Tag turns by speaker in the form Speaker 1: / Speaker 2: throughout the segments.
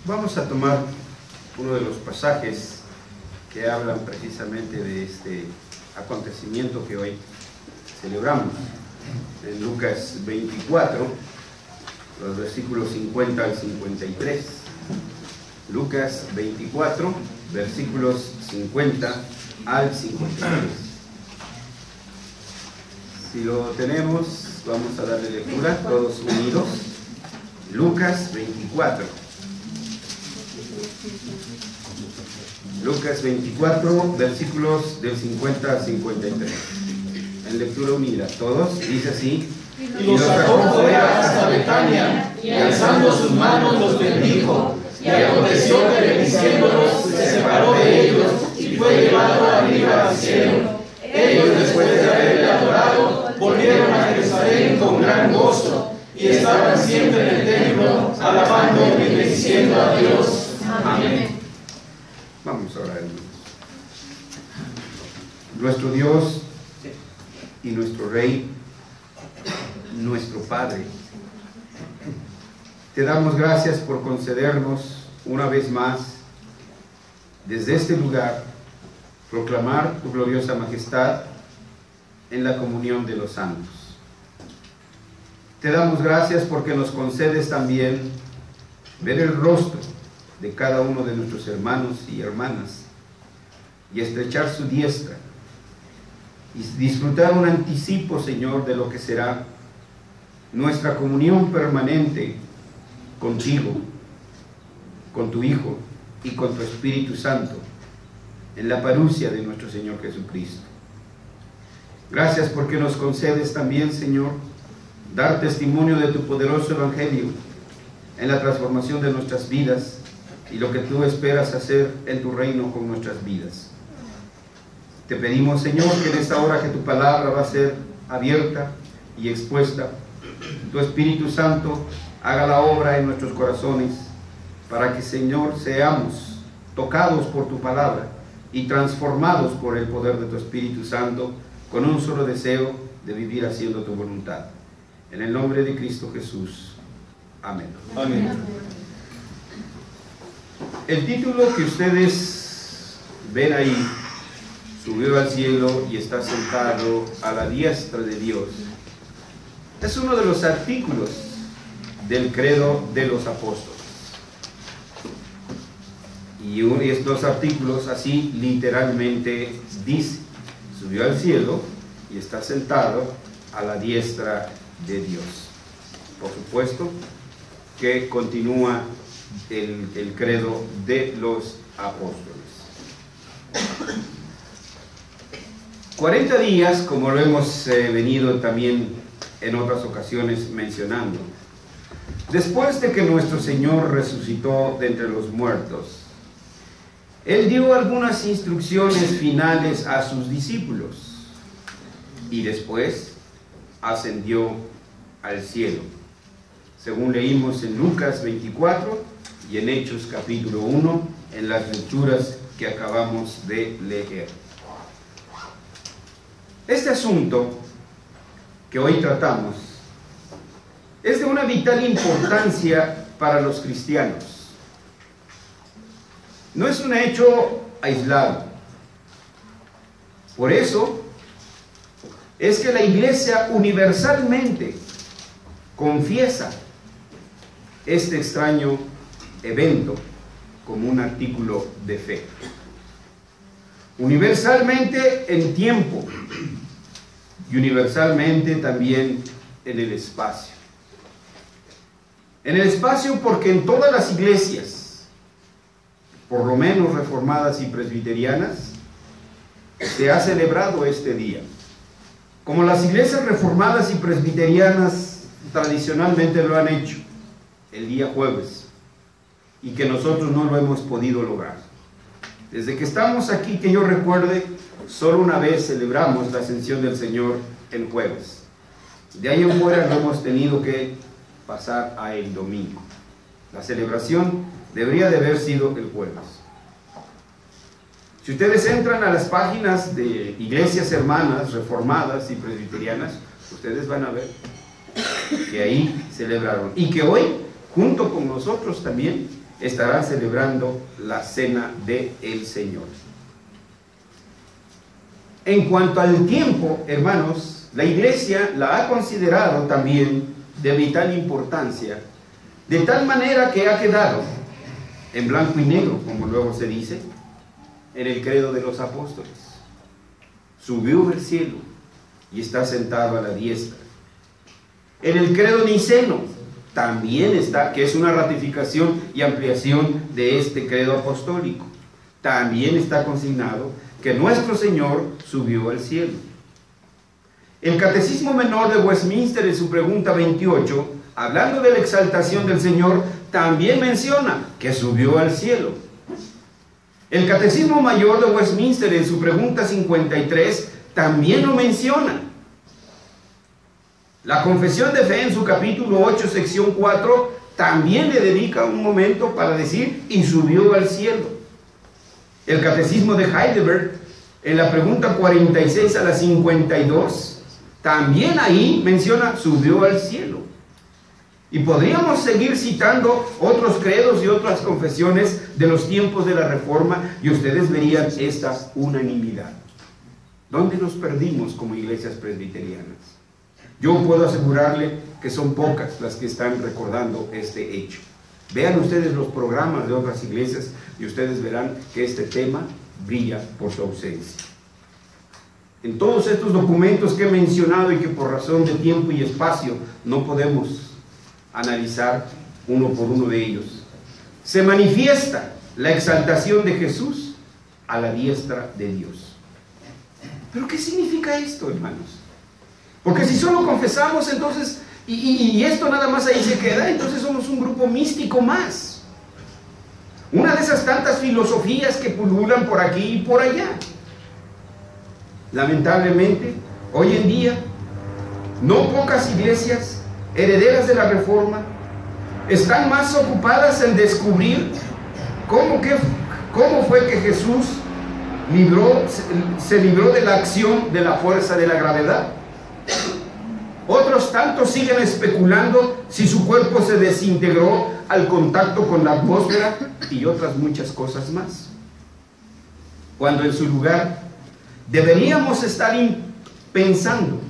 Speaker 1: Vamos a tomar uno de los pasajes que hablan precisamente de este acontecimiento que hoy celebramos. En Lucas 24, los versículos 50 al 53. Lucas 24, versículos 50 al 53. Si lo tenemos, vamos a darle lectura, todos unidos. Lucas 24. Lucas 24, versículos del 50 al 53. En lectura unida, todos, dice así:
Speaker 2: Y los sacó fuera hasta Betania, y alzando sus manos los bendijo. Y aconteció que bendiciéndolos se separó de ellos y fue llevado arriba al cielo. Ellos, después de haberle adorado, volvieron a Jerusalén con gran gozo, y estaban siempre en el templo, alabando y bendiciendo a Dios. Amén.
Speaker 1: Vamos a orar, hermanos. Nuestro Dios y nuestro Rey, nuestro Padre, te damos gracias por concedernos una vez más, desde este lugar, proclamar tu gloriosa majestad en la comunión de los santos. Te damos gracias porque nos concedes también ver el rostro de cada uno de nuestros hermanos y hermanas y estrechar su diestra y disfrutar un anticipo, Señor, de lo que será nuestra comunión permanente contigo, con tu Hijo y con tu Espíritu Santo en la parusia de nuestro Señor Jesucristo. Gracias porque nos concedes también, Señor, dar testimonio de tu poderoso Evangelio en la transformación de nuestras vidas y lo que tú esperas hacer en tu reino con nuestras vidas. Te pedimos, Señor, que en esta hora que tu palabra va a ser abierta y expuesta, tu Espíritu Santo haga la obra en nuestros corazones para que, Señor, seamos tocados por tu palabra y transformados por el poder de tu Espíritu Santo con un solo deseo de vivir haciendo tu voluntad. En el nombre de Cristo Jesús. Amén.
Speaker 2: Amén.
Speaker 1: El título que ustedes ven ahí, subió al cielo y está sentado a la diestra de Dios, es uno de los artículos del credo de los apóstoles. Y estos artículos así literalmente dice: subió al cielo y está sentado a la diestra de Dios. Por supuesto que continúa el credo de los apóstoles. 40 días, como lo hemos venido también en otras ocasiones mencionando, después de que nuestro Señor resucitó de entre los muertos, Él dio algunas instrucciones finales a sus discípulos y después ascendió al cielo, según leímos en Lucas 24 y en Hechos capítulo 1, en las lecturas que acabamos de leer. Este asunto que hoy tratamos es de una vital importancia para los cristianos. No es un hecho aislado. Por eso es que la Iglesia universalmente confiesa este extraño evento como un artículo de fe. Universalmente en tiempo y universalmente también en el espacio. En el espacio porque en todas las iglesias, por lo menos reformadas y presbiterianas, se ha celebrado este día. Como las iglesias reformadas y presbiterianas tradicionalmente lo han hecho, el día jueves, y que nosotros no lo hemos podido lograr. Desde que estamos aquí, que yo recuerde, solo una vez celebramos la ascensión del Señor en jueves. De ahí en fuera lo hemos tenido que pasar a el domingo. La celebración debería de haber sido el jueves. Si ustedes entran a las páginas de iglesias hermanas, reformadas y presbiterianas, ustedes van a ver que ahí celebraron. Y que hoy, junto con nosotros también, estarán celebrando la cena del Señor. En cuanto al tiempo, hermanos, la Iglesia la ha considerado también de vital importancia, de tal manera que ha quedado en blanco y negro, como luego se dice, en el credo de los apóstoles. Subió al cielo y está sentado a la diestra. En el credo niceno también está, que es una ratificación y ampliación de este credo apostólico, también está consignado que nuestro Señor subió al cielo. El Catecismo Menor de Westminster, en su pregunta 28, hablando de la exaltación del Señor, también menciona que subió al cielo. El Catecismo Mayor de Westminster, en su pregunta 53, también lo menciona. La Confesión de Fe, en su capítulo 8, sección 4, también le dedica un momento para decir, y subió al cielo. El Catecismo de Heidelberg, en la pregunta 46 a la 52, también ahí menciona, subió al cielo. Y podríamos seguir citando otros credos y otras confesiones de los tiempos de la Reforma, y ustedes verían esta unanimidad. ¿Dónde nos perdimos como iglesias presbiterianas? Yo puedo asegurarle que son pocas las que están recordando este hecho. Vean ustedes los programas de otras iglesias y ustedes verán que este tema brilla por su ausencia. En todos estos documentos que he mencionado y que por razón de tiempo y espacio no podemos analizar uno por uno de ellos, se manifiesta la exaltación de Jesús a la diestra de Dios. ¿Pero qué significa esto, hermanos? Porque si solo confesamos, entonces, y esto nada más ahí se queda, entonces somos un grupo místico más. Una de esas tantas filosofías que pululan por aquí y por allá. Lamentablemente, hoy en día, no pocas iglesias herederas de la Reforma están más ocupadas en descubrir cómo fue que Jesús se libró de la acción de la fuerza de la gravedad. Otros tantos siguen especulando si su cuerpo se desintegró al contacto con la atmósfera y otras muchas cosas más. Cuando en su lugar deberíamos estar pensando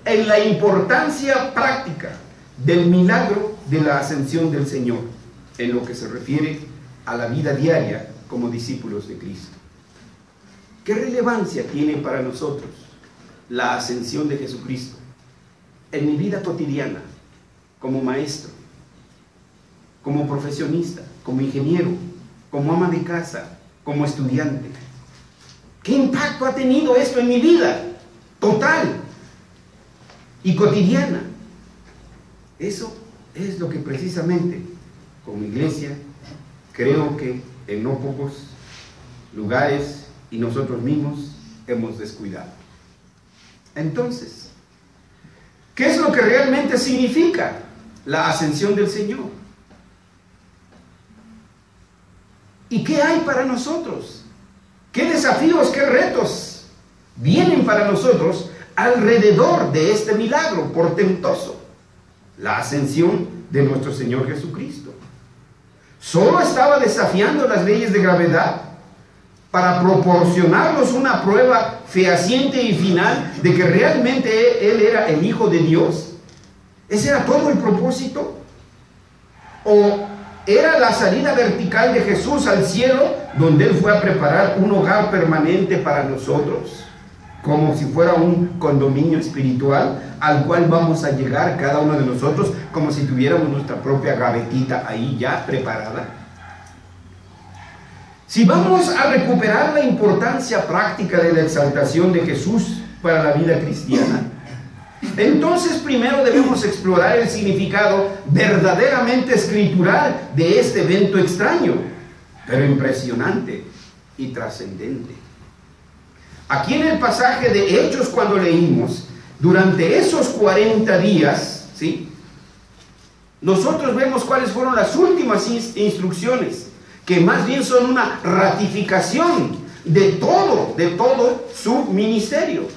Speaker 1: en la importancia práctica del milagro de la ascensión del Señor, en lo que se refiere a la vida diaria como discípulos de Cristo. ¿Qué relevancia tiene para nosotros la ascensión de Jesucristo en mi vida cotidiana, como maestro, como profesionista, como ingeniero, como ama de casa, como estudiante? ¿Qué impacto ha tenido esto en mi vida total y cotidiana? Eso es lo que precisamente como iglesia creo que en no pocos lugares y nosotros mismos hemos descuidado. Entonces, ¿qué es lo que realmente significa la ascensión del Señor? ¿Y qué hay para nosotros? ¿Qué desafíos, qué retos vienen para nosotros alrededor de este milagro portentoso? La ascensión de nuestro Señor Jesucristo. ¿Solo estaba desafiando las leyes de gravedad para proporcionarnos una prueba fehaciente y final de que realmente Él era el Hijo de Dios? ¿Ese era todo el propósito? ¿O era la salida vertical de Jesús al cielo, donde Él fue a preparar un hogar permanente para nosotros, como si fuera un condominio espiritual al cual vamos a llegar cada uno de nosotros, como si tuviéramos nuestra propia gavetita ahí ya preparada? Si vamos a recuperar la importancia práctica de la exaltación de Jesús para la vida cristiana, entonces primero debemos explorar el significado verdaderamente escritural de este evento extraño, pero impresionante y trascendente. Aquí en el pasaje de Hechos, cuando leímos, durante esos 40 días, ¿sí?, nosotros vemos cuáles fueron las últimas instrucciones, que más bien son una ratificación de todo su ministerio.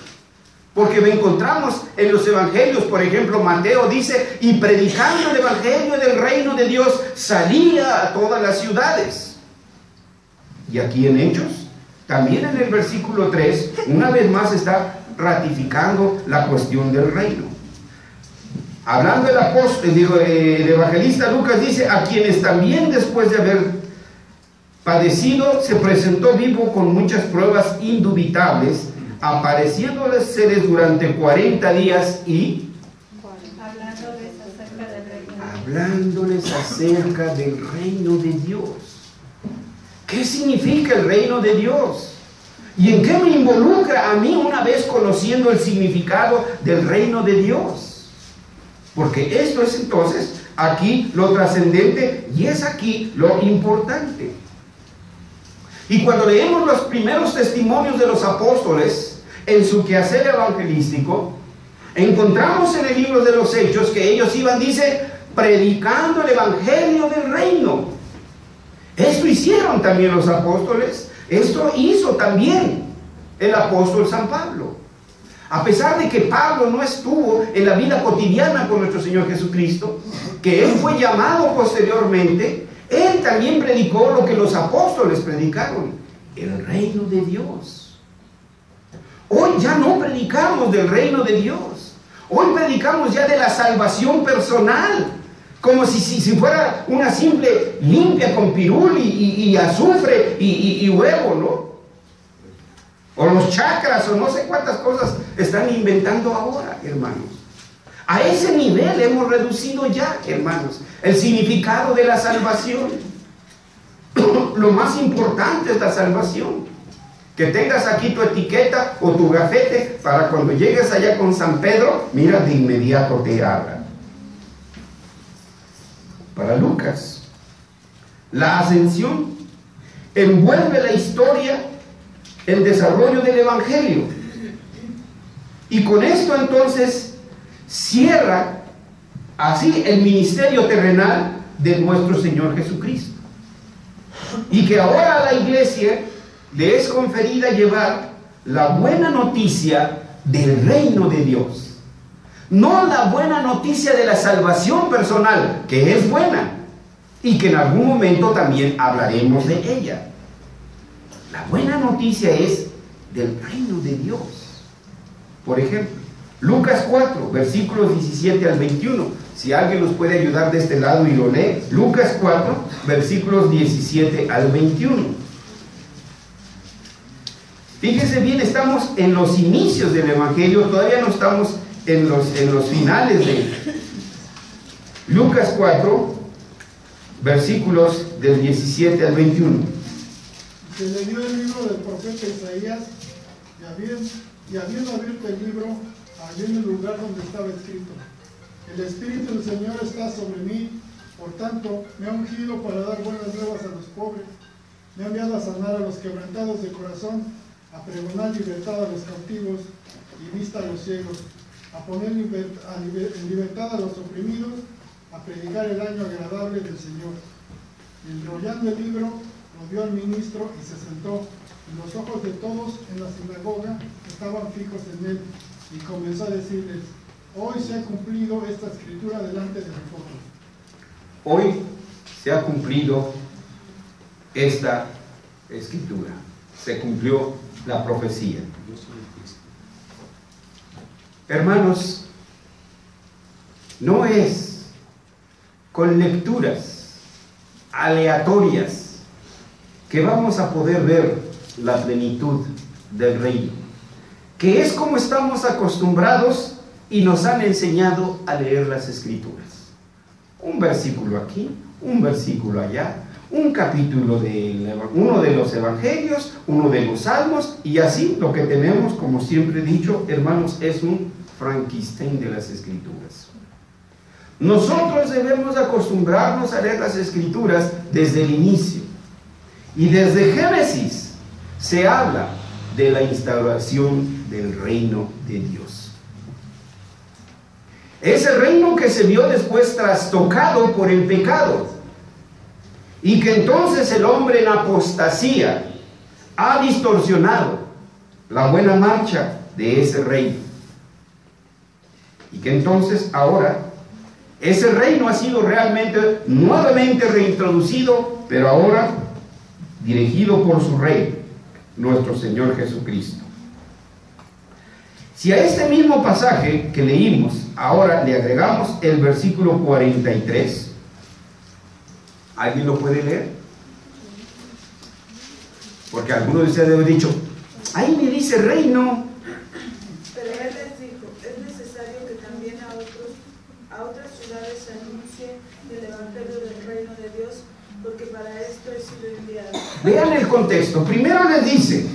Speaker 1: Porque encontramos en los evangelios, por ejemplo, Mateo dice, y predicando el evangelio del reino de Dios, salía a todas las ciudades. Y aquí en Hechos, también en el versículo 3, una vez más está ratificando la cuestión del reino. Hablando el evangelista Lucas dice, a quienes también después de haber padecido, se presentó vivo con muchas pruebas indubitables, apareciéndoles durante 40 días y hablándoles acerca del reino de Dios. ¿Qué significa el reino de Dios? ¿Y en qué me involucra a mí una vez conociendo el significado del reino de Dios? Porque esto es entonces aquí lo trascendente y es aquí lo importante. Y cuando leemos los primeros testimonios de los apóstoles en su quehacer evangelístico, encontramos en el libro de los Hechos que ellos iban, dice, predicando el evangelio del reino. Esto hicieron también los apóstoles, esto hizo también el apóstol San Pablo. A pesar de que Pablo no estuvo en la vida cotidiana con nuestro Señor Jesucristo, que él fue llamado posteriormente, él también predicó lo que los apóstoles predicaron, el reino de Dios. Hoy ya no predicamos del reino de Dios. Hoy predicamos ya de la salvación personal, como si fuera una simple limpia con pirul y azufre y huevo, ¿no? O los chakras, o no sé cuántas cosas están inventando ahora, hermanos. A ese nivel hemos reducido ya, hermanos, el significado de la salvación. Lo más importante es la salvación. Que tengas aquí tu etiqueta o tu gafete para cuando llegues allá con San Pedro, mira, de inmediato te habla. Para Lucas, la ascensión envuelve la historia, el desarrollo del evangelio. Y con esto entonces cierra así el ministerio terrenal de nuestro Señor Jesucristo. Y que ahora a la iglesia le es conferida llevar la buena noticia del reino de Dios. No la buena noticia de la salvación personal, que es buena, y que en algún momento también hablaremos de ella. La buena noticia es del reino de Dios. Por ejemplo, Lucas 4, versículos 17 al 21. Si alguien nos puede ayudar de este lado y lo lee. Lucas 4, versículos 17 al 21. Fíjense bien, estamos en los inicios del evangelio, todavía no estamos en los finales de él. Lucas 4, versículos del 17 al 21.
Speaker 3: Se le dio el libro del profeta Isaías, y habiendo abierto el libro, hallé en el lugar donde estaba escrito: el Espíritu del Señor está sobre mí, por tanto me ha ungido para dar buenas nuevas a los pobres, me ha enviado a sanar a los quebrantados de corazón, a pregonar libertad a los cautivos y vista a los ciegos, a poner en libertad a los oprimidos, a predicar el año agradable del Señor. Y enrollando el libro, lo dio al ministro y se sentó, y los ojos de todos en la sinagoga estaban fijos en él, y comenzó a decirles: hoy se ha cumplido esta escritura delante de nosotros.
Speaker 1: Hoy se ha cumplido esta escritura, se cumplió la profecía. Hermanos, no es con lecturas aleatorias que vamos a poder ver la plenitud del reino, que es como estamos acostumbrados y nos han enseñado a leer las escrituras. Un versículo aquí, un versículo allá, un capítulo de uno de los evangelios, uno de los salmos, y así lo que tenemos, como siempre he dicho, hermanos, es un Frankenstein de las escrituras. Nosotros debemos acostumbrarnos a leer las escrituras desde el inicio, y desde Génesis se habla de la instauración del reino de Dios. Ese reino que se vio después trastocado por el pecado, y que entonces el hombre en apostasía ha distorsionado la buena marcha de ese reino. Y que entonces ahora ese reino ha sido realmente nuevamente reintroducido, pero ahora dirigido por su Rey, nuestro Señor Jesucristo. Si a este mismo pasaje que leímos ahora le agregamos el versículo 43, ¿alguien lo puede leer? Porque algunos de ustedes han dicho, ahí me dice reino.
Speaker 4: Pero él les dijo, es necesario que también a otras ciudades se anuncie el evangelio del reino de Dios, porque para esto he sido enviado.
Speaker 1: Vean el contexto. Primero les dice,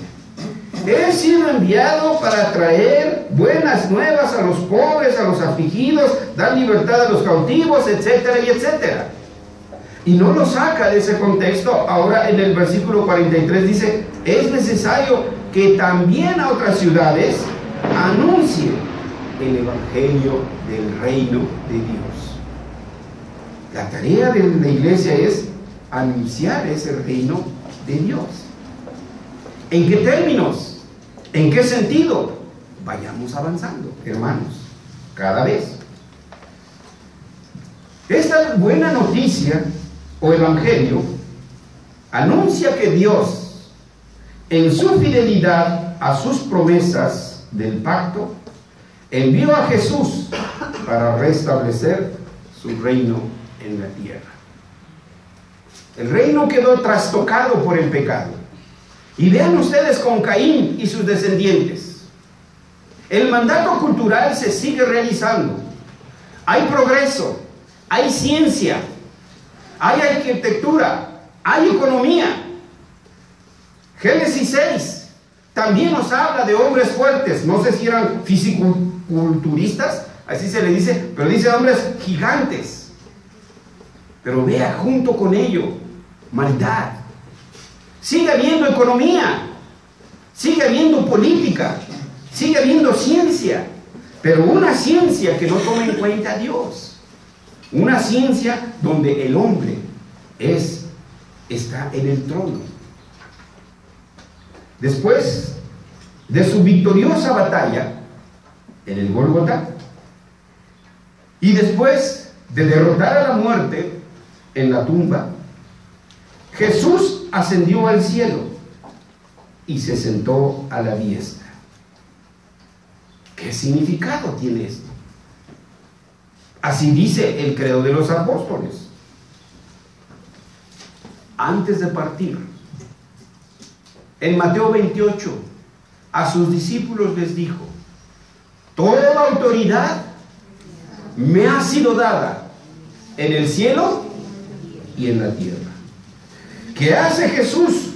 Speaker 1: he sido enviado para traer buenas nuevas a los pobres, a los afligidos, dar libertad a los cautivos, etcétera y etcétera. Y no lo saca de ese contexto. Ahora en el versículo 43 dice, es necesario que también a otras ciudades anuncie el evangelio del reino de Dios. La tarea de la iglesia es anunciar ese reino de Dios. ¿En qué términos? ¿En qué sentido? Vayamos avanzando, hermanos, cada vez. Esta buena noticia o evangelio anuncia que Dios, en su fidelidad a sus promesas del pacto, envió a Jesús para restablecer su reino en la tierra. El reino quedó trastocado por el pecado. Y vean ustedes con Caín y sus descendientes. El mandato cultural se sigue realizando. Hay progreso, hay ciencia, hay arquitectura, hay economía. Génesis 6 también nos habla de hombres fuertes. No sé si eran fisiculturistas, así se le dice, pero dice hombres gigantes. Pero vea junto con ello maldad. Sigue habiendo economía, sigue habiendo política, sigue habiendo ciencia, pero una ciencia que no toma en cuenta a Dios. Una ciencia donde el hombre está en el trono. Después de su victoriosa batalla en el Gólgota, y después de derrotar a la muerte en la tumba, Jesús ascendió al cielo y se sentó a la diestra. ¿Qué significado tiene esto? Así dice el credo de los apóstoles. Antes de partir, en Mateo 28, a sus discípulos les dijo, toda autoridad me ha sido dada en el cielo y en la tierra. ¿Qué hace Jesús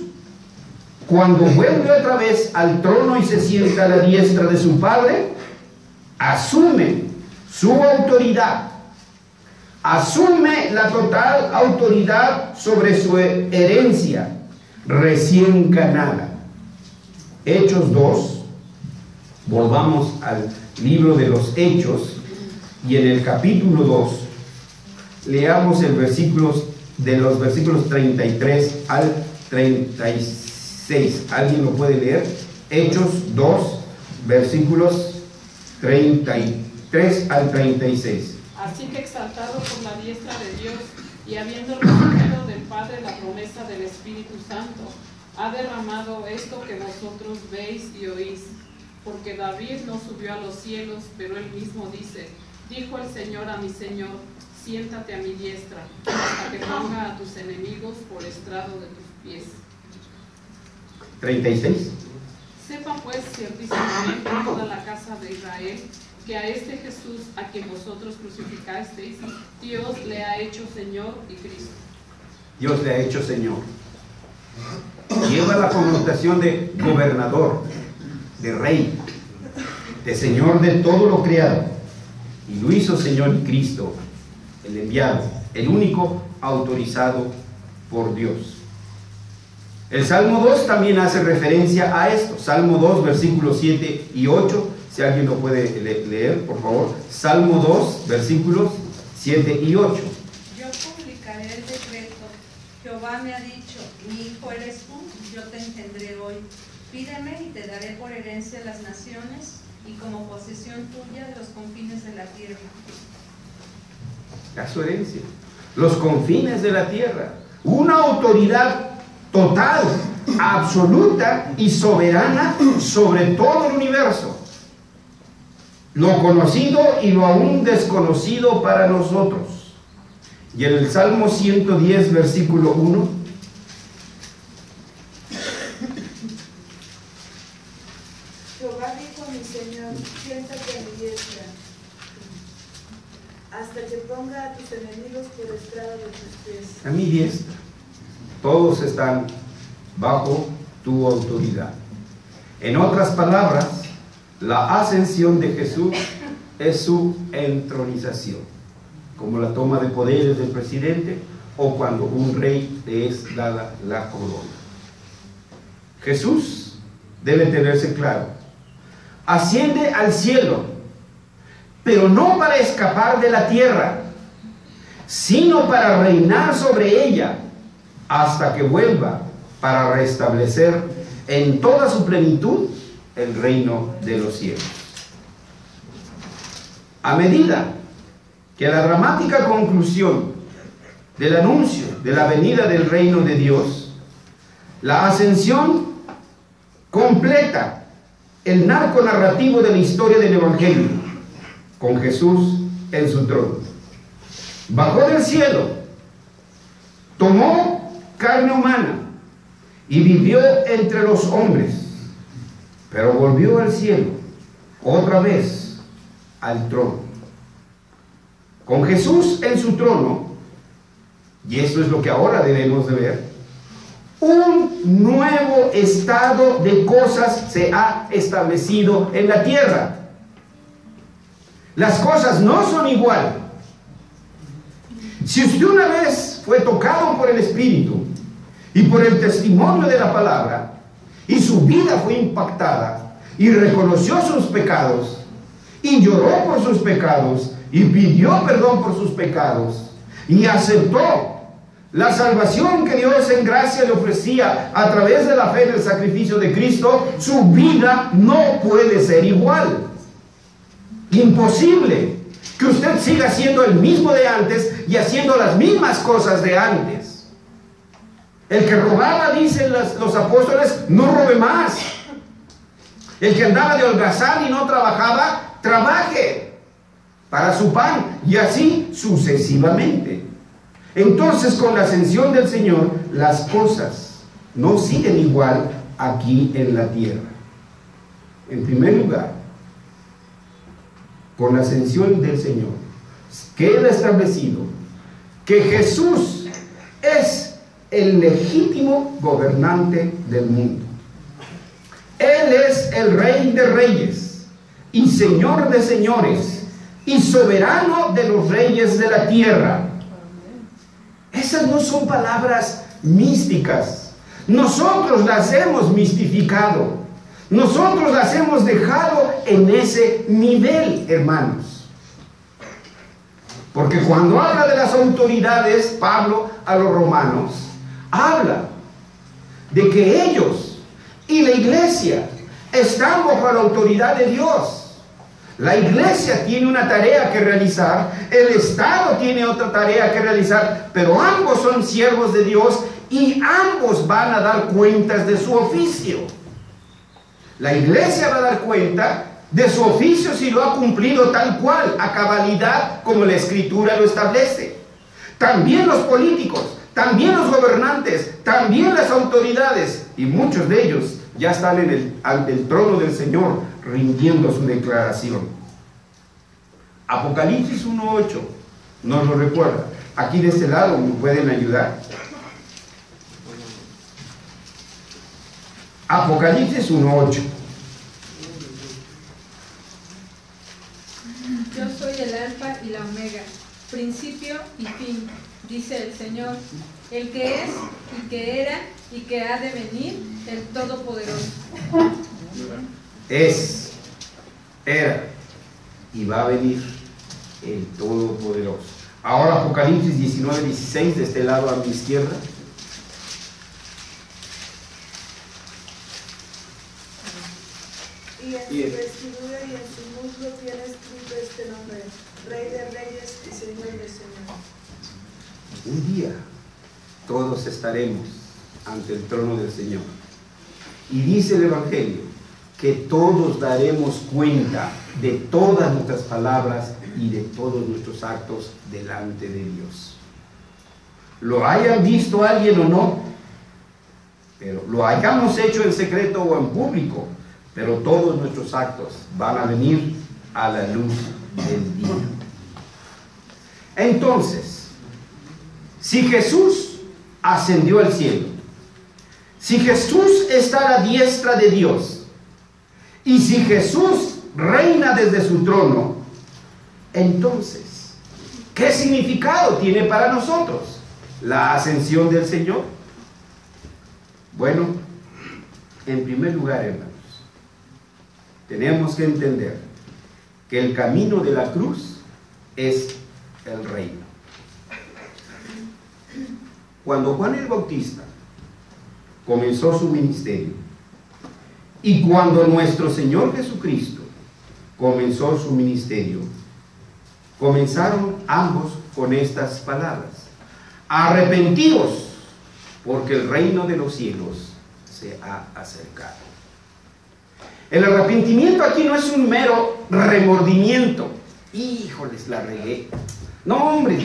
Speaker 1: cuando vuelve otra vez al trono y se sienta a la diestra de su Padre? Asume su autoridad, asume la total autoridad sobre su herencia recién ganada. Hechos 2, volvamos al libro de los Hechos, y en el capítulo 2 leamos el versículo de los versículos 33 al 36. ¿Alguien lo puede leer? Hechos 2, versículos 33 al 36.
Speaker 5: Así que exaltado por la diestra de Dios y habiendo recibido del Padre la promesa del Espíritu Santo, ha derramado esto que vosotros veis y oís. Porque David no subió a los cielos, pero él mismo dice, dijo el Señor a mi Señor, siéntate a mi diestra, hasta que ponga a tus enemigos por estrado de tus pies.
Speaker 1: 36.
Speaker 5: Sepa pues ciertísimamente toda la casa de Israel, que a este Jesús, a quien vosotros crucificasteis, Dios le ha hecho Señor y Cristo.
Speaker 1: Dios le ha hecho Señor. Lleva la connotación de gobernador, de rey, de Señor de todo lo creado. Y lo hizo Señor y Cristo, el enviado, el único autorizado por Dios. El Salmo 2 también hace referencia a esto. Salmo 2, versículos 7 y 8. Si alguien lo puede leer, por favor. Salmo 2, versículos 7 y 8.
Speaker 6: Yo publicaré el decreto. Jehová me ha dicho, mi hijo eres tú, yo te engendré hoy. Pídeme y te daré por herencia las naciones y como posesión tuya los confines de la tierra.
Speaker 1: A su herencia, los confines de la tierra, una autoridad total, absoluta y soberana sobre todo el universo, lo conocido y lo aún desconocido para nosotros. Y en el Salmo 110, versículo 1,
Speaker 4: Jehová dijo a mi Señor, siéntate a mi diestra, hasta que ponga a tus enemigos por estrado de tus pies.
Speaker 1: a mi diestra, todos están bajo tu autoridad. En otras palabras, la ascensión de Jesús es su entronización, como la toma de poderes del presidente o cuando un rey le es dada la corona. Jesús, debe tenerse claro, asciende al cielo, pero no para escapar de la tierra, sino para reinar sobre ella hasta que vuelva para restablecer en toda su plenitud el reino de los cielos. A medida que la dramática conclusión del anuncio de la venida del reino de Dios, la ascensión completa el narconarrativo de la historia del Evangelio, con Jesús en su trono. Bajó del cielo, tomó carne humana y vivió entre los hombres, pero volvió al cielo, otra vez al trono. Con Jesús en su trono, y esto es lo que ahora debemos de ver, un nuevo estado de cosas se ha establecido en la tierra. Las cosas no son igual. Si usted una vez fue tocado por el Espíritu y por el testimonio de la palabra, y su vida fue impactada, y reconoció sus pecados, y lloró por sus pecados, y pidió perdón por sus pecados, y aceptó la salvación que Dios en gracia le ofrecía a través de la fe del sacrificio de Cristo, su vida no puede ser igual. Imposible que usted siga siendo el mismo de antes y haciendo las mismas cosas de antes. El que robaba, dicen los apóstoles, no robe más. El que andaba de holgazán y no trabajaba, trabaje para su pan, y así sucesivamente. Entonces, con la ascensión del Señor, las cosas no siguen igual aquí en la tierra. En primer lugar, con la ascensión del Señor, queda establecido que Jesús es el legítimo gobernante del mundo. Él es el Rey de Reyes y Señor de Señores y soberano de los reyes de la tierra. Esas no son palabras místicas. Nosotros las hemos mistificado. Nosotros las hemos dejado en ese nivel, hermanos. Porque cuando habla de las autoridades, Pablo a los romanos, habla de que ellos y la iglesia están bajo la autoridad de Dios. La iglesia tiene una tarea que realizar, el Estado tiene otra tarea que realizar, pero ambos son siervos de Dios y ambos van a dar cuentas de su oficio. La iglesia va a dar cuenta de su oficio si lo ha cumplido tal cual, a cabalidad, como la Escritura lo establece. También los políticos, también los gobernantes, también las autoridades, y muchos de ellos ya están ante el trono del Señor rindiendo su declaración. Apocalipsis 1:8 nos lo recuerda. Aquí de este lado me pueden ayudar. Apocalipsis 1:8.
Speaker 7: Yo soy el alfa y la omega, principio y fin, dice el Señor, el que es y que era y que ha de venir, el Todopoderoso.
Speaker 1: Es, era y va a venir el Todopoderoso. Ahora Apocalipsis 19:16, de este lado a mi izquierda.
Speaker 4: Y y en su vestidura y en su muslo tiene escrito este nombre: Rey de Reyes y Señor de Señores.
Speaker 1: Un día todos estaremos ante el trono del Señor. Y dice el Evangelio que todos daremos cuenta de todas nuestras palabras y de todos nuestros actos delante de Dios. Lo hayan visto alguien o no, pero lo hayamos hecho en secreto o en público, pero todos nuestros actos van a venir a la luz del día. Entonces, si Jesús ascendió al cielo, si Jesús está a la diestra de Dios, y si Jesús reina desde su trono, entonces, ¿qué significado tiene para nosotros la ascensión del Señor? Bueno, en primer lugar, hermanos, tenemos que entender que el camino de la cruz es el reino. Cuando Juan el Bautista comenzó su ministerio y cuando nuestro Señor Jesucristo comenzó su ministerio, comenzaron ambos con estas palabras: arrepentidos, porque el reino de los cielos se ha acercado. El arrepentimiento aquí no es un mero remordimiento. Híjoles, la regué. No, hombre,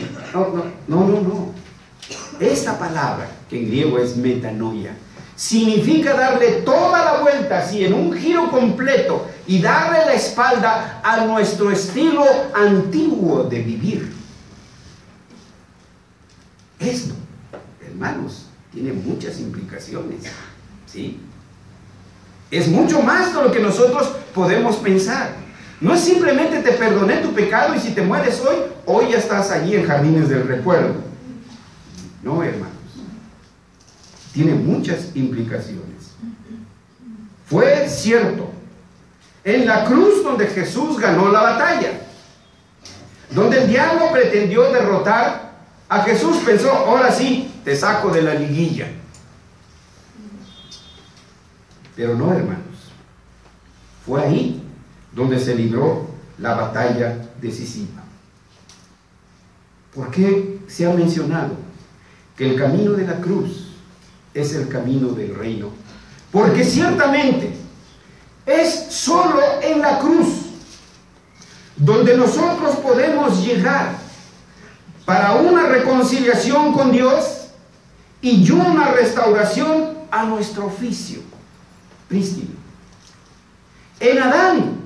Speaker 1: no. Esta palabra, que en griego es metanoia, significa darle toda la vuelta, así en un giro completo, y darle la espalda a nuestro estilo antiguo de vivir. Esto, hermanos, tiene muchas implicaciones, ¿sí? Es mucho más de lo que nosotros podemos pensar. No es simplemente te perdoné tu pecado y si te mueres hoy ya estás allí en jardines del recuerdo. No, hermanos. Tiene muchas implicaciones. Fue cierto, en la cruz donde Jesús ganó la batalla, donde el diablo pretendió derrotar a Jesús, pensó, ahora sí, te saco de la liguilla. Pero no, hermanos. Fue ahí donde se libró la batalla decisiva. ¿Por qué se ha mencionado que el camino de la cruz es el camino del reino? Porque ciertamente es solo en la cruz donde nosotros podemos llegar para una reconciliación con Dios y una restauración a nuestro oficio prístino. En Adán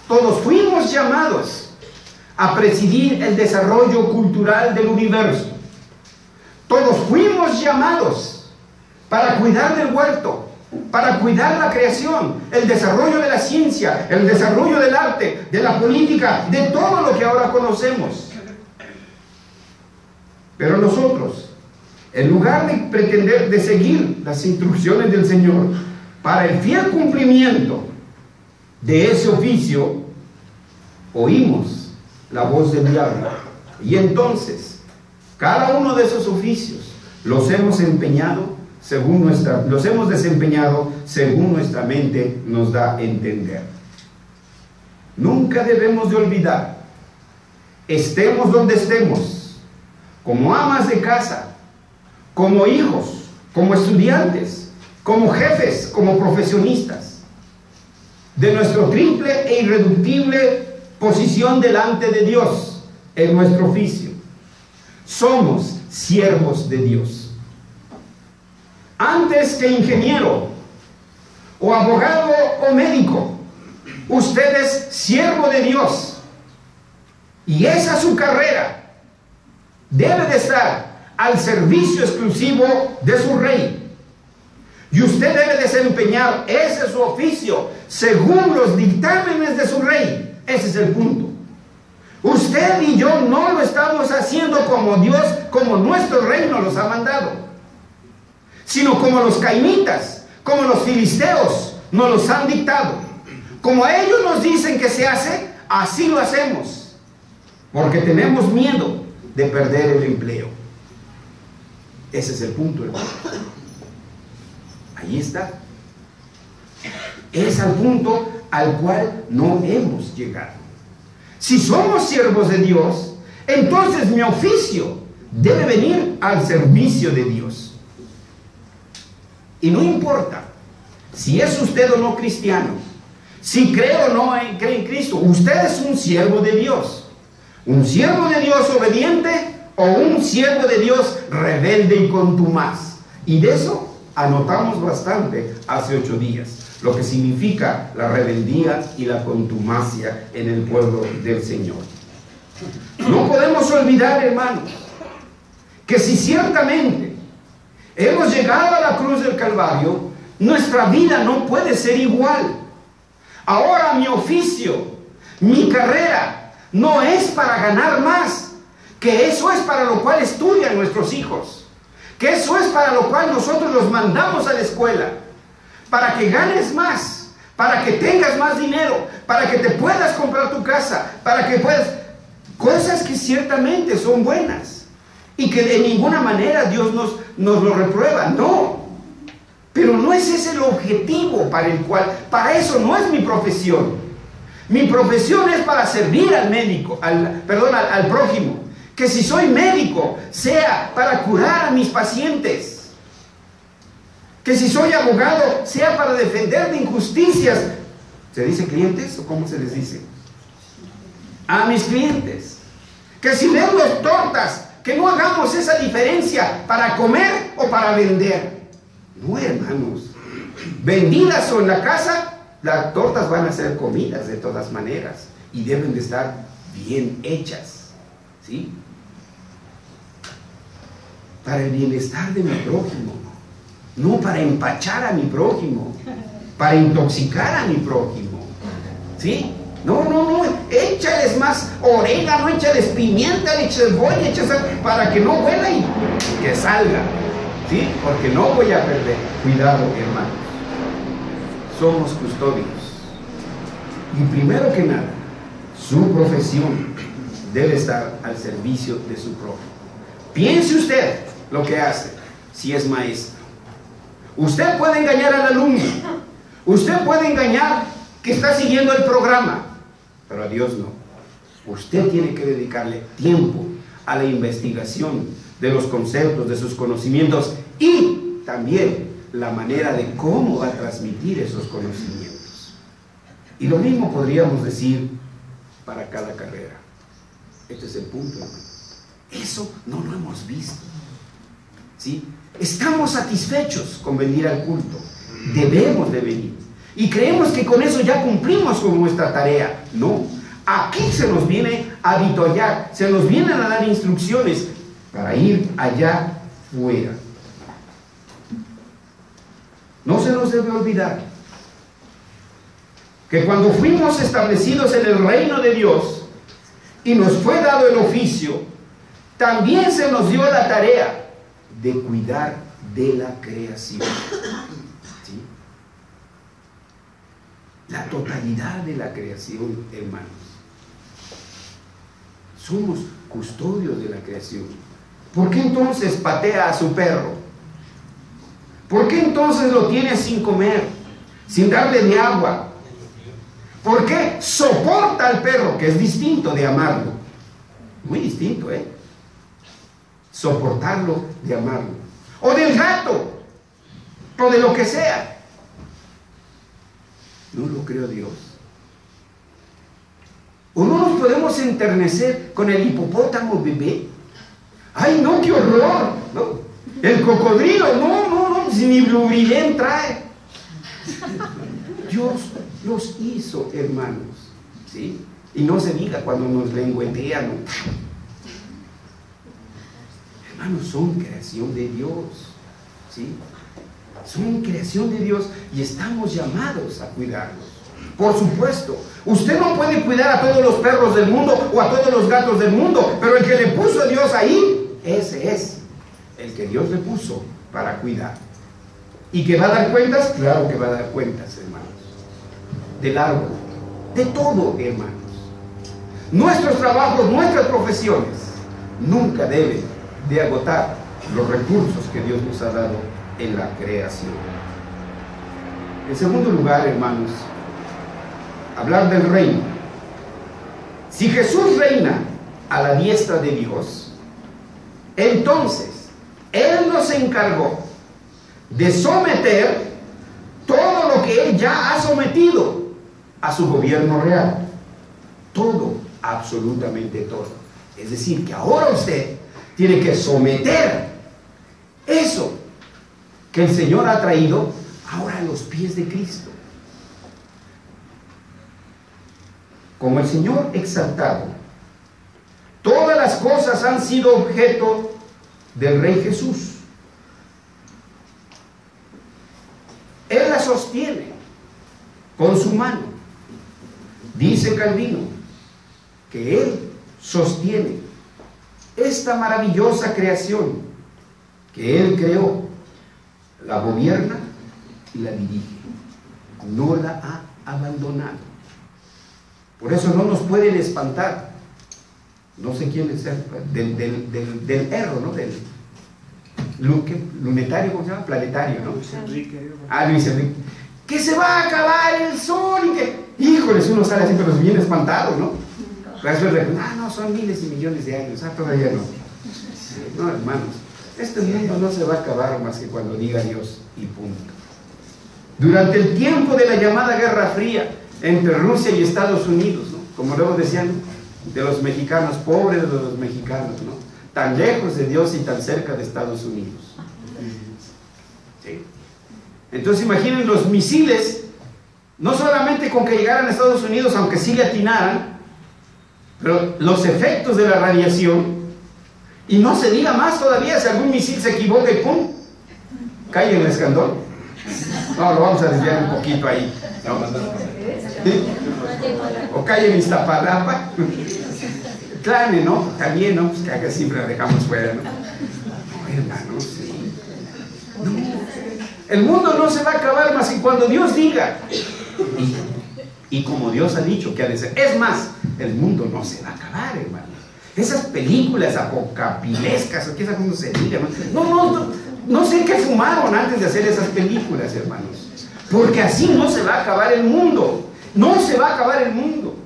Speaker 1: todos fuimos llamados a presidir el desarrollo cultural del universo. Todos fuimos llamados para cuidar del huerto, para cuidar la creación, el desarrollo de la ciencia, el desarrollo del arte, de la política, de todo lo que ahora conocemos. Pero nosotros, en lugar de pretender de seguir las instrucciones del Señor para el fiel cumplimiento de ese oficio, oímos la voz del diablo. Y entonces, cada uno de esos oficios los hemos desempeñado según nuestra mente nos da a entender. Nunca debemos de olvidar, estemos donde estemos, como amas de casa, como hijos, como estudiantes, como jefes, como profesionistas, de nuestro triple e irreductible posición delante de Dios en nuestro oficio. Somos siervos de Dios. Antes que ingeniero o abogado o médico, usted es siervo de Dios. Y esa su carrera debe de estar al servicio exclusivo de su rey. Y usted debe desempeñar ese su oficio según los dictámenes de su rey. Ese es el punto. Usted y yo no lo estamos haciendo como Dios, como nuestro rey nos los ha mandado, sino como los cainitas, como los filisteos nos los han dictado. Como ellos nos dicen que se hace, así lo hacemos, porque tenemos miedo de perder el empleo. Ese es el punto, hermano. Ahí está. Es al punto al cual no hemos llegado. Si somos siervos de Dios, entonces mi oficio debe venir al servicio de Dios. Y no importa si es usted o no cristiano, si cree o no cree en Cristo, usted es un siervo de Dios. Un siervo de Dios obediente o un siervo de Dios rebelde y contumaz. Y de eso anotamos bastante hace 8 días, lo que significa la rebeldía y la contumacia en el pueblo del Señor. No podemos olvidar, hermanos, que si ciertamente hemos llegado a la cruz del Calvario, nuestra vida no puede ser igual. Ahora mi oficio, mi carrera, no es para ganar más, que eso es para lo cual estudian nuestros hijos, que eso es para lo cual nosotros los mandamos a la escuela, para que ganes más, para que tengas más dinero, para que te puedas comprar tu casa, para que puedas, cosas que ciertamente son buenas y que de ninguna manera Dios nos lo reprueba, no. Pero no es ese el objetivo para el cual, para eso no es mi profesión. Mi profesión es para servir al médico, al prójimo. Que si soy médico, sea para curar a mis pacientes. Que si soy abogado, sea para defender de injusticias. ¿Se dice clientes o cómo se les dice? A mis clientes. Que si vendo tortas, que no hagamos esa diferencia para comer o para vender. No, hermanos, vendidas o en la casa, las tortas van a ser comidas de todas maneras y deben de estar bien hechas, ¿sí? Para el bienestar de mi prójimo, no para empachar a mi prójimo, para intoxicar a mi prójimo, ¿sí? No, échales más orégano, échales pimienta, échales cebolla, échales para que no huela y que salga. ¿Sí? Porque no voy a perder. Cuidado, hermanos. Somos custodios. Y primero que nada, su profesión debe estar al servicio de su prójimo. Piense usted lo que hace si es maestro. Usted puede engañar al alumno. Usted puede engañar que está siguiendo el programa. Pero a Dios no. Usted tiene que dedicarle tiempo a la investigación de los conceptos, de sus conocimientos y también la manera de cómo va a transmitir esos conocimientos. Y lo mismo podríamos decir para cada carrera. Este es el punto, hermano. Eso no lo hemos visto, ¿sí? Estamos satisfechos con venir al culto. Debemos de venir. Y creemos que con eso ya cumplimos con nuestra tarea. No. Aquí se nos viene a vitorear, se nos vienen a dar instrucciones para ir allá fuera. No se nos debe olvidar que cuando fuimos establecidos en el reino de Dios y nos fue dado el oficio, también se nos dio la tarea de cuidar de la creación. ¿Sí? La totalidad de la creación, hermanos. Somos custodios de la creación. ¿Por qué entonces patea a su perro? ¿Por qué entonces lo tiene sin comer, sin darle de agua? ¿Por qué soporta al perro, que es distinto de amarlo? Muy distinto, ¿eh? Soportarlo de amarlo. O del gato, o de lo que sea. No lo creo Dios. ¿O no nos podemos enternecer con el hipopótamo bebé? ¡Ay, no, qué horror! ¿No? El cocodrilo, no, ni Blubrilén trae. Dios los hizo, hermanos, ¿sí? Y no se diga cuando nos lengüetean, ¿no? Hermanos, son creación de Dios, ¿sí? Son creación de Dios y estamos llamados a cuidarlos. Por supuesto, usted no puede cuidar a todos los perros del mundo o a todos los gatos del mundo, pero el que le puso a Dios ahí, ese es el que Dios le puso para cuidar. ¿Y que va a dar cuentas? Claro que va a dar cuentas, hermanos. Del árbol, de todo, hermanos. Nuestros trabajos, nuestras profesiones nunca deben de agotar los recursos que Dios nos ha dado en la creación. En segundo lugar, hermanos, hablar del reino. Si Jesús reina a la diestra de Dios, entonces Él nos encargó de someter todo lo que Él ya ha sometido a su gobierno real. Todo, absolutamente todo. Es decir, que ahora usted tiene que someter eso que el Señor ha traído ahora a los pies de Cristo. Como el Señor exaltado, todas las cosas han sido objeto del Rey Jesús. Él las sostiene con su mano. Dice Calvino que Él sostiene esta maravillosa creación que Él creó, la gobierna y la dirige. No la ha abandonado. Por eso no nos pueden espantar. No sé quién es del erro, ¿no? Del lunetario, ¿cómo se llama? Planetario, ¿no?
Speaker 2: Luis Enrique.
Speaker 1: Luis Enrique. Que se va a acabar el sol y que... Híjoles, uno sale así, pero bien espantado, ¿no? No, son miles y millones de años. Todavía no. No, hermanos. Este mundo no se va a acabar más que cuando diga Dios y punto. Durante el tiempo de la llamada Guerra Fría entre Rusia y Estados Unidos, ¿no? Como luego decían de los mexicanos, pobres de los mexicanos, ¿no? Tan lejos de Dios y tan cerca de Estados Unidos. ¿Sí? Entonces imaginen los misiles, no solamente con que llegaran a Estados Unidos, aunque sí le atinaran, pero los efectos de la radiación, y no se diga más todavía, si algún misil se equivoca y ¡pum!, cae en el Escandón. No, lo vamos a desviar un poquito ahí, ¿no? ¿Sí? O cae en Iztapalapa. Claro, ¿no? También, ¿no? Pues que acá siempre la dejamos fuera, ¿no? No, hermanos, sí. No. El mundo no se va a acabar más que cuando Dios diga. Y como Dios ha dicho que ha de ser. Es más, el mundo no se va a acabar, hermanos. Esas películas apocalípticas, o qué es como se diga, no sé qué fumaron antes de hacer esas películas, hermanos. Porque así no se va a acabar el mundo. No se va a acabar el mundo.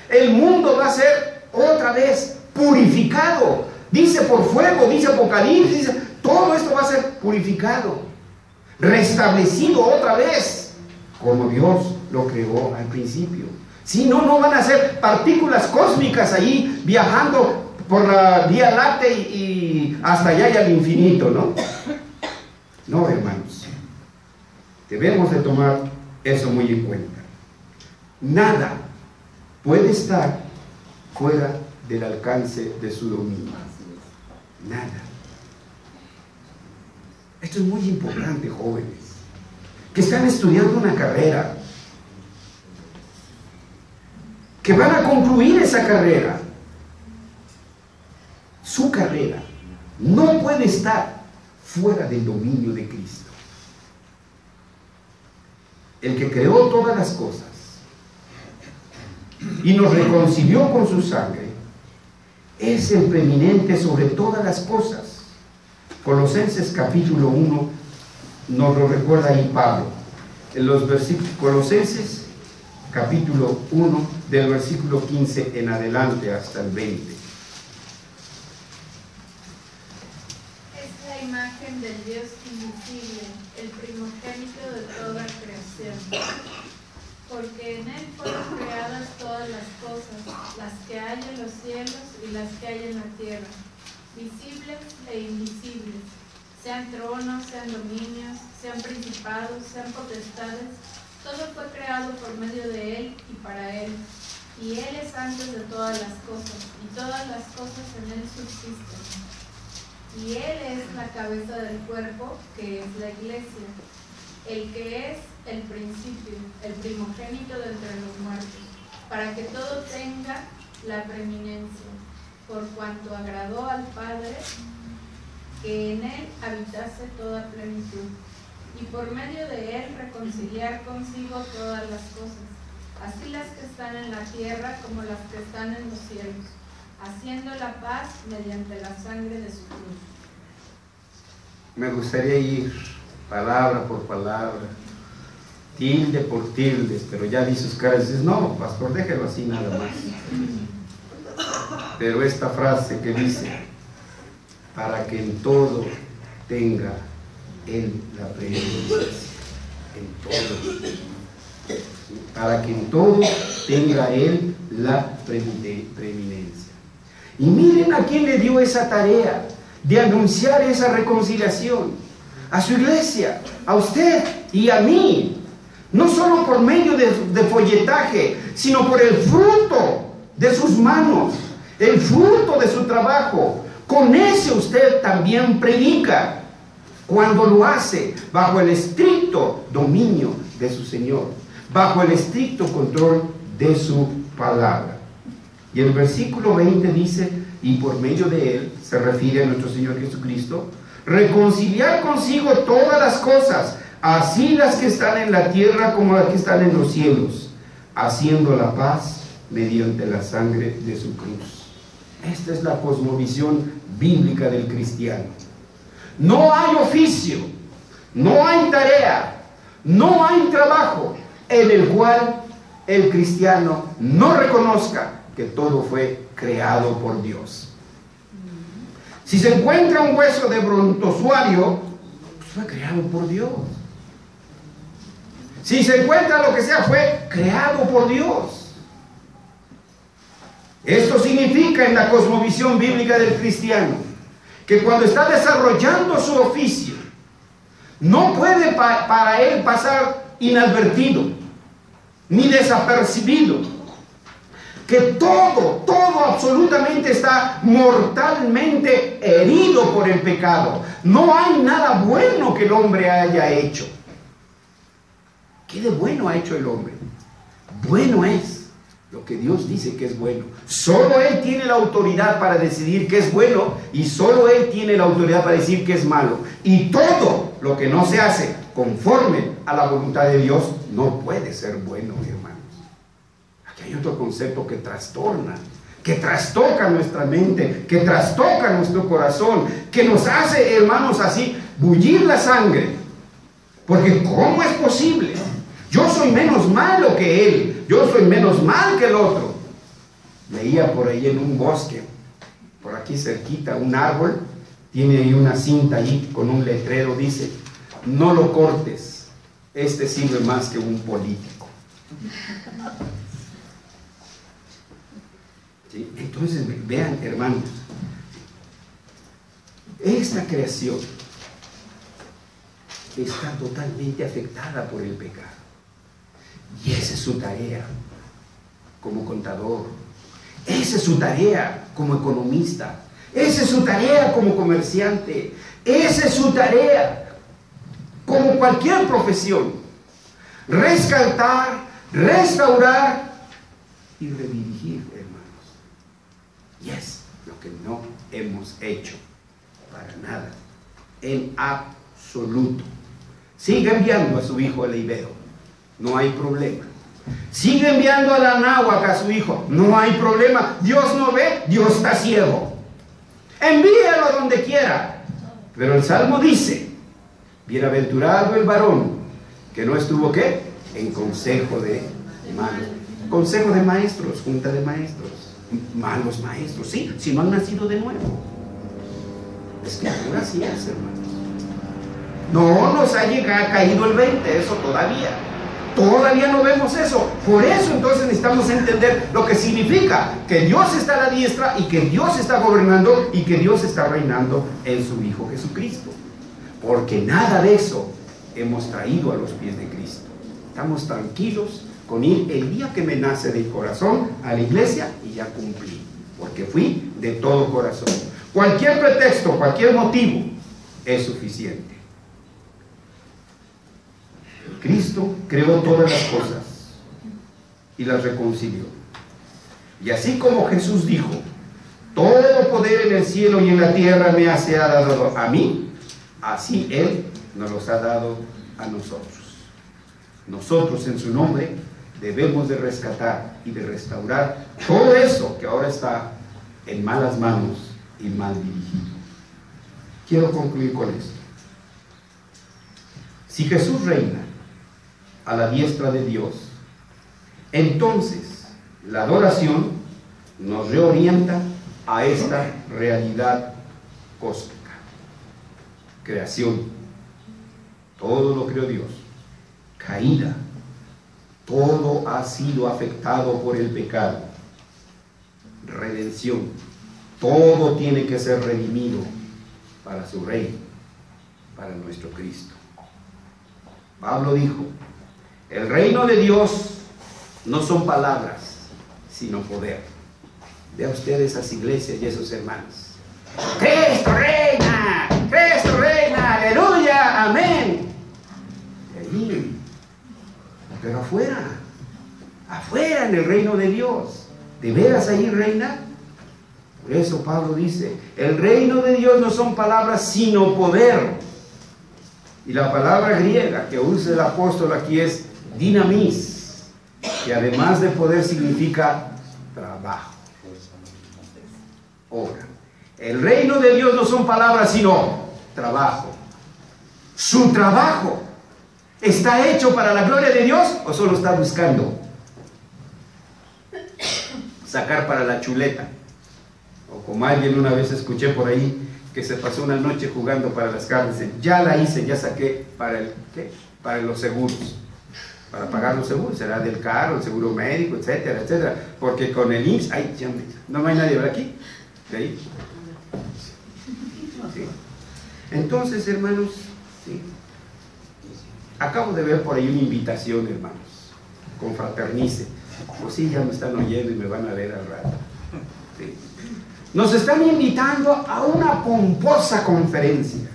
Speaker 1: El mundo va a ser otra vez purificado. Dice por fuego, dice Apocalipsis, dice, todo esto va a ser purificado, restablecido otra vez, como Dios lo creó al principio. Si no, no van a ser partículas cósmicas ahí viajando por la Vía Láctea y hasta allá y al infinito, ¿no? No, hermanos. Debemos de tomar eso muy en cuenta. Nada puede estar fuera del alcance de su dominio. Nada. Esto es muy importante, jóvenes, que están estudiando una carrera, que van a concluir esa carrera. Su carrera no puede estar fuera del dominio de Cristo. El que creó todas las cosas y nos reconcilió con su sangre es el preeminente sobre todas las cosas. Colosenses capítulo 1 nos lo recuerda ahí Pablo, en los versículos. Colosenses capítulo 1 del versículo 15 en adelante hasta el 20.
Speaker 8: Es la imagen del Dios invisible, el primogénito de toda creación. Porque en Él fueron creadas todas las cosas, las que hay en los cielos y las que hay en la tierra, visibles e invisibles, sean tronos, sean dominios, sean principados, sean potestades. Todo fue creado por medio de Él y para Él. Y Él es antes de todas las cosas, y todas las cosas en Él subsisten. Y Él es la cabeza del cuerpo, que es la iglesia, el que es el principio, el primogénito de entre los muertos, para que todo tenga la preeminencia, por cuanto agradó al Padre que en Él habitase toda plenitud, y por medio de Él reconciliar consigo todas las cosas, así las que están en la tierra como las que están en los cielos, haciendo la paz mediante la sangre de su cruz.
Speaker 1: Me gustaría ir palabra por palabra, tilde por tildes, pero ya vi sus caras y dices, no, pastor, déjelo así nada más. Pero esta frase que dice, para que en todo tenga Él la preeminencia, en todo, para que en todo tenga Él la preeminencia. Y miren a quién le dio esa tarea de anunciar esa reconciliación, a su iglesia, a usted y a mí. No solo por medio de folletaje, sino por el fruto de sus manos, el fruto de su trabajo. Con ese usted también predica, cuando lo hace bajo el estricto dominio de su Señor, bajo el estricto control de su palabra. Y el versículo 20 dice, y por medio de Él, se refiere a nuestro Señor Jesucristo, reconciliar consigo todas las cosas, así las que están en la tierra como las que están en los cielos, haciendo la paz mediante la sangre de su cruz. Esta es la cosmovisión bíblica del cristiano. No hay oficio, no hay tarea, no hay trabajo en el cual el cristiano no reconozca que todo fue creado por Dios. Si se encuentra un hueso de brontosuario, pues fue creado por Dios. Si se encuentra lo que sea, fue creado por Dios. Esto significa en la cosmovisión bíblica del cristiano que cuando está desarrollando su oficio, no puede para él pasar inadvertido ni desapercibido, que todo absolutamente está mortalmente herido por el pecado. No hay nada bueno que el hombre haya hecho. ¿Qué de bueno ha hecho el hombre? Bueno es lo que Dios dice que es bueno. Solo Él tiene la autoridad para decidir qué es bueno, y solo Él tiene la autoridad para decir qué es malo. Y todo lo que no se hace conforme a la voluntad de Dios no puede ser bueno, hermanos. Aquí hay otro concepto que trastorna, que trastoca nuestra mente, que trastoca nuestro corazón, que nos hace, hermanos, así bullir la sangre. Porque ¿cómo es posible? Yo soy menos malo que él, yo soy menos mal que el otro. Leía por ahí en un bosque, por aquí cerquita, un árbol, tiene ahí una cinta ahí con un letrero, dice, no lo cortes, este sirve más que un político. ¿Sí? Entonces, vean, hermanos, esta creación está totalmente afectada por el pecado. Y esa es su tarea como contador, esa es su tarea como economista, esa es su tarea como comerciante, esa es su tarea como cualquier profesión: rescatar, restaurar y redirigir, hermanos. Y es lo que no hemos hecho para nada, en absoluto. Sigue enviando a su hijo Eleibero, no hay problema. Sigue enviando a la náhuac a su hijo, no hay problema. Dios no ve, Dios está ciego. Envíalo a donde quiera. Pero el Salmo dice, bienaventurado el varón que no estuvo, ¿qué? En consejo de malos. Consejo de maestros, junta de maestros. Malos maestros, sí, si no han nacido de nuevo. Escritura sí es, hermanos. No nos ha caído el 20, eso todavía no vemos eso. Por eso entonces necesitamos entender lo que significa que Dios está a la diestra y que Dios está gobernando y que Dios está reinando en su Hijo Jesucristo. Porque nada de eso hemos traído a los pies de Cristo. Estamos tranquilos con ir el día que me nace del corazón a la iglesia y ya cumplí, porque fui de todo corazón. Cualquier pretexto, cualquier motivo es suficiente. Cristo creó todas las cosas y las reconcilió. Y así como Jesús dijo, todo poder en el cielo y en la tierra me ha dado a mí, así Él nos los ha dado a nosotros. Nosotros en su nombre debemos de rescatar y de restaurar todo eso que ahora está en malas manos y mal dirigido. Quiero concluir con esto. Si Jesús reina, a la diestra de Dios, entonces la adoración nos reorienta a esta realidad cósmica. Creación, todo lo creó Dios. Caída, todo ha sido afectado por el pecado. Redención, todo tiene que ser redimido para su reino, para nuestro Cristo. Pablo dijo, el reino de Dios no son palabras, sino poder. Vea usted esas iglesias y esos hermanos. Cristo reina, aleluya, amén. Y allí, pero afuera en el reino de Dios, ¿de veras ahí reina? Por eso Pablo dice, el reino de Dios no son palabras, sino poder. Y la palabra griega que usa el apóstol aquí es dinamis, que además de poder significa trabajo, obra. El reino de Dios no son palabras, sino trabajo. Su trabajo está hecho para la gloria de Dios, o solo está buscando sacar para la chuleta. O como alguien una vez escuché por ahí que se pasó una noche jugando para las carnes, ya la hice, ya saqué para el ¿qué? Para los seguros, para pagar los seguros, será del carro, el seguro médico, etcétera, etcétera, porque con el IMSS, ay, ya no hay nadie aquí, de ahí. ¿Sí? Entonces, hermanos, ¿sí? Acabo de ver por ahí una invitación, hermanos, confraternice. Pues sí, ya me están oyendo y me van a ver al rato. ¿Sí? Nos están invitando a una pomposa conferencia.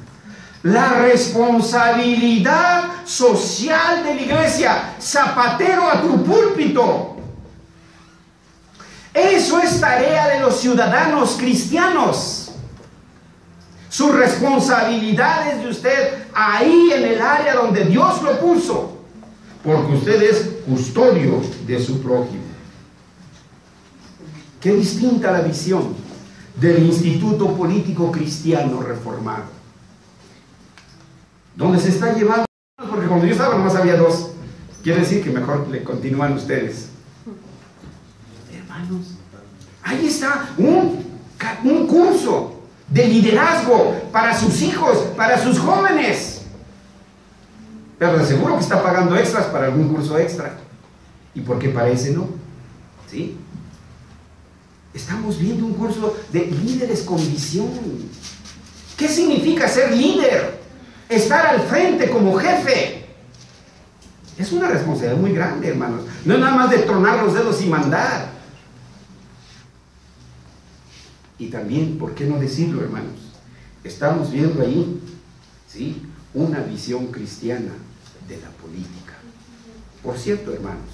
Speaker 1: La responsabilidad social de la iglesia, zapatero a tu púlpito. Eso es tarea de los ciudadanos cristianos. Su responsabilidad es de usted ahí en el área donde Dios lo puso, porque usted es custodio de su prójimo. Qué distinta la visión del Instituto Político Cristiano Reformado, donde se está llevando, porque cuando yo estaba nomás había dos, quiere decir que mejor le continúan ustedes. Hermanos, ahí está un curso de liderazgo para sus hijos, para sus jóvenes, pero de seguro que está pagando extras para algún curso extra. ¿Y por qué para ese no? ¿Sí? Estamos viendo un curso de líderes con visión. ¿Qué significa ser líder? Estar al frente como jefe. Es una responsabilidad muy grande, hermanos. No es nada más de tronar los dedos y mandar. Y también, ¿por qué no decirlo, hermanos? Estamos viendo ahí, ¿sí?, una visión cristiana de la política. Por cierto, hermanos,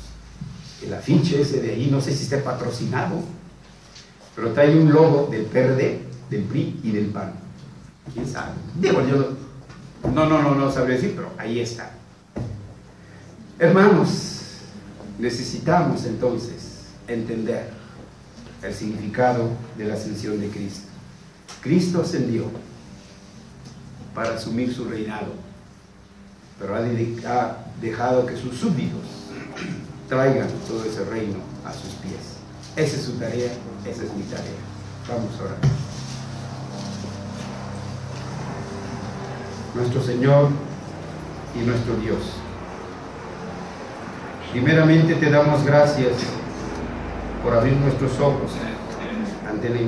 Speaker 1: el afiche ese de ahí, no sé si esté patrocinado, pero trae un logo del PRD, del PRI y del PAN. ¿Quién sabe? Digo, yo no sabré decir, pero ahí está. Hermanos, necesitamos entonces entender el significado de la ascensión de Cristo. Cristo ascendió para asumir su reinado, pero ha dejado que sus súbditos traigan todo ese reino a sus pies. Esa es su tarea, esa es mi tarea. Vamos a orar. Nuestro Señor y nuestro Dios, primeramente te damos gracias por abrir nuestros ojos ante la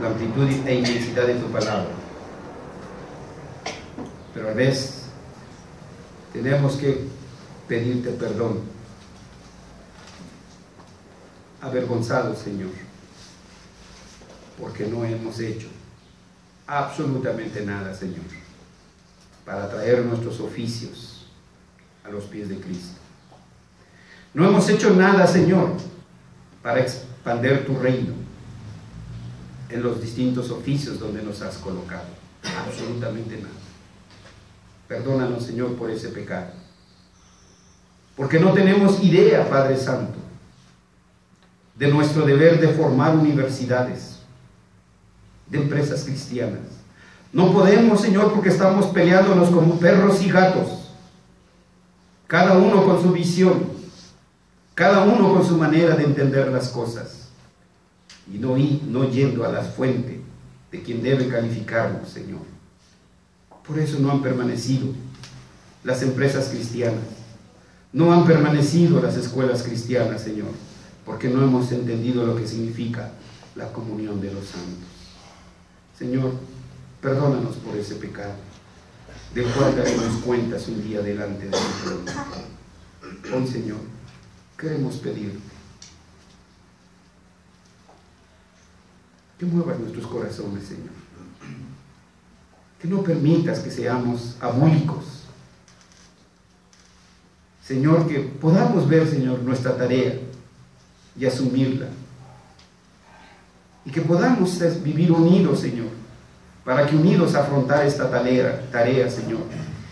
Speaker 1: amplitud e inmensidad de tu palabra. Pero a la vez tenemos que pedirte perdón, avergonzados, Señor, porque no hemos hecho absolutamente nada, Señor, para traer nuestros oficios a los pies de Cristo. No hemos hecho nada, Señor, para expandir tu reino en los distintos oficios donde nos has colocado. Absolutamente nada. Perdónanos, Señor, por ese pecado. Porque no tenemos idea, Padre Santo, de nuestro deber de formar universidades, de empresas cristianas. No podemos, Señor, porque estamos peleándonos como perros y gatos. cada uno con su visión, cada uno con su manera de entender las cosas, y no yendo a la fuente de quien debe calificarnos, Señor. Por eso no han permanecido las empresas cristianas, no han permanecido las escuelas cristianas, Señor, porque no hemos entendido lo que significa la comunión de los santos. Señor, perdónanos por ese pecado, del cual daremos cuentas un día delante de ti. Hoy, Señor, queremos pedirte que muevas nuestros corazones, Señor, que no permitas que seamos abúlicos, Señor, que podamos ver, Señor, nuestra tarea y asumirla, y que podamos vivir unidos, Señor, para que unidos afrontar esta tarea, Señor,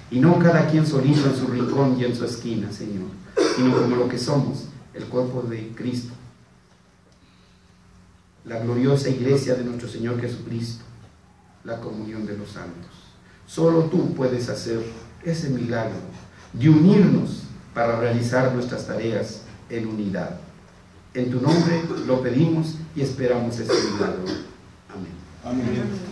Speaker 1: y no cada quien solito en su rincón y en su esquina, Señor, sino como lo que somos, el cuerpo de Cristo, la gloriosa iglesia de nuestro Señor Jesucristo, la comunión de los santos. Solo tú puedes hacer ese milagro de unirnos para realizar nuestras tareas en unidad. En tu nombre lo pedimos y esperamos ese milagro. Amén.
Speaker 2: Amén.